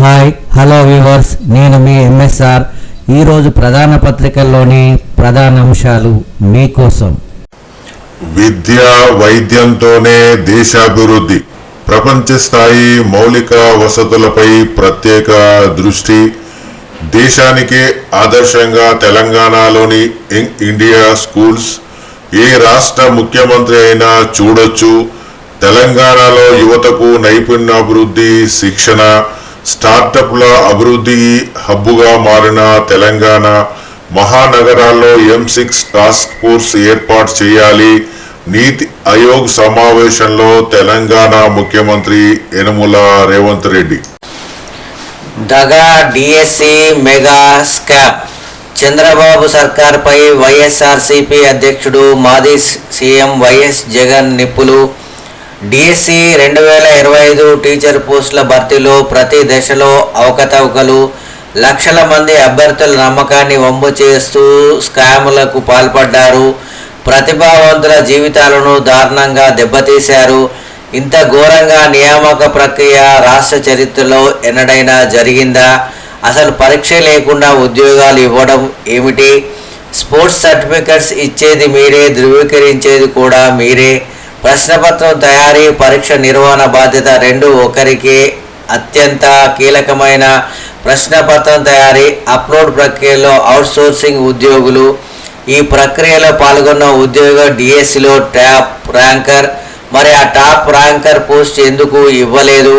Hi hello viewers, నేను మీ MSR. ఈరోజు ప్రధాన పత్రికల్లోని ప్రధాన అంశాలు మీకోసం. విద్య వైద్యంతోనే దేశాభివృద్ధి, ప్రపంచ స్థాయి మౌలిక వసతులపై ప్రత్యేక దృష్టి, దేశానికే ఆదర్శంగా తెలంగాణలోని యంగ్ ఇండియా స్కూల్స్, ఏ రాష్ట్ర ముఖ్యమంత్రి అయినా చూడొచ్చు, తెలంగాణలో యువతకు నైపుణ్యాభివృద్ధి శిక్షణ, స్టార్టప్ల అభివృద్ధి హబ్బుగా మారిన తెలంగాణ, మహానగరాల్లో M6 టాస్క్ ఫోర్స్ ఏర్పాటు చేయాలి, నీతి ఆయోగ్ సమావేశంలో తెలంగాణ ముఖ్యమంత్రి యనమల రేవంత్ రెడ్డి. దగా డిఎస్సి మెగా స్కామ్, చంద్రబాబు సర్కార్పై వైఎస్ఆర్సీపీ అధ్యక్షుడు మాజీ సీఎం వైఎస్ జగన్ నిప్పులు. డిఎస్సి 2025 టీచర్ పోస్టుల భర్తీలో ప్రతి దశలో అవకతవకలు, లక్షల మంది అభ్యర్థుల నమ్మకాన్ని వమ్ము చేస్తూ స్కాములకు పాల్పడ్డారు. ప్రతిభావంతుల జీవితాలను దారుణంగా దెబ్బతీశారు. ఇంత ఘోరంగా నియామక ప్రక్రియ రాష్ట్ర చరిత్రలో ఎన్నడైనా జరిగిందా? అసలు పరీక్ష లేకుండా ఉద్యోగాలు ఇవ్వడం ఏమిటి? స్పోర్ట్స్ సర్టిఫికెట్స్ ఇచ్చేది మీరే, ధృవీకరించేది కూడా మీరే. ప్రశ్నపత్రం తయారీ, పరీక్ష నిర్వహణ బాధ్యత రెండు ఒకరికే. అత్యంత కీలకమైన ప్రశ్నపత్రం తయారీ, అప్లోడ్ ప్రక్రియలో అవుట్సోర్సింగ్ ఉద్యోగులు. ఈ ప్రక్రియలో పాల్గొన్న ఉద్యోగ డిఎస్సిలో టాప్ ర్యాంకర్. మరి ఆ టాప్ ర్యాంకర్ పోస్ట్ ఎందుకు ఇవ్వలేదు?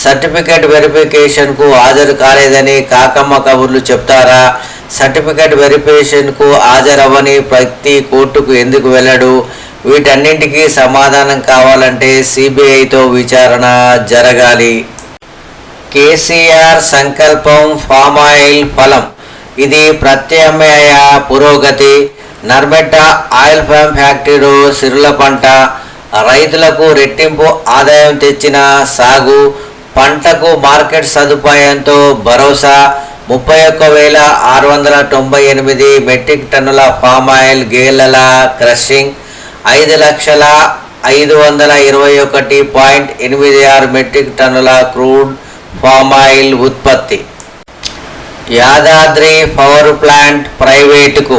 సర్టిఫికేట్ వెరిఫికేషన్కు హాజరు కాలేదని కాకమ్మ కబుర్లు చెప్తారా? సర్టిఫికేట్ వెరిఫికేషన్కు హాజరవ్వని వ్యక్తి కోర్టుకు ఎందుకు వెళ్ళడు? వీటన్నింటికీ సమాధానం కావాలంటే సిబిఐతో విచారణ జరగాలి. కేసీఆర్ సంకల్పం ఫామాయిల్ ఫలం, ఇది ప్రత్యామ్నాయ పురోగతి. నర్మెట్ట ఆయిల్ పామ్ ఫ్యాక్టరీలో సిరుల పంట, రైతులకు రెట్టింపు ఆదాయం తెచ్చిన సాగు, పంటకు మార్కెట్ సదుపాయంతో భరోసా. 31,698 మెట్రిక్ టన్నుల ఫామాయిల్ గేలల క్రషింగ్, 5,521.86 మెట్రిక్ టన్నుల క్రూడ్ ఫామాయిల్ ఉత్పత్తి. యాదాద్రి పవర్ ప్లాంట్ ప్రైవేటుకు,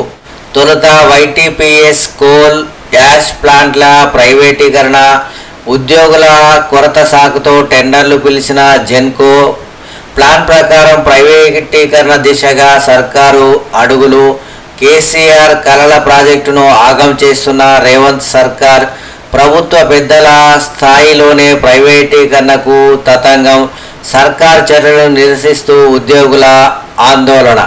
తొలుత వైటీపీఎస్ కోల్ యాష్ ప్లాంట్ల ప్రైవేటీకరణ, ఉద్యోగుల కొరత సాకుతో టెండర్లు పిలిచిన జెన్కో. ప్లాన్ ప్రకారం ప్రైవేటీకరణ దిశగా సర్కారు అడుగులు. కేసీఆర్ కలల ప్రాజెక్టును ఆగం చేస్తున్న రేవంత్ సర్కార్, ప్రభుత్వ పెద్దల స్థాయిలోనే ప్రైవేటీకరణకు తతంగం. సర్కార్ చర్యలను నిరసిస్తూ ఉద్యోగుల ఆందోళన.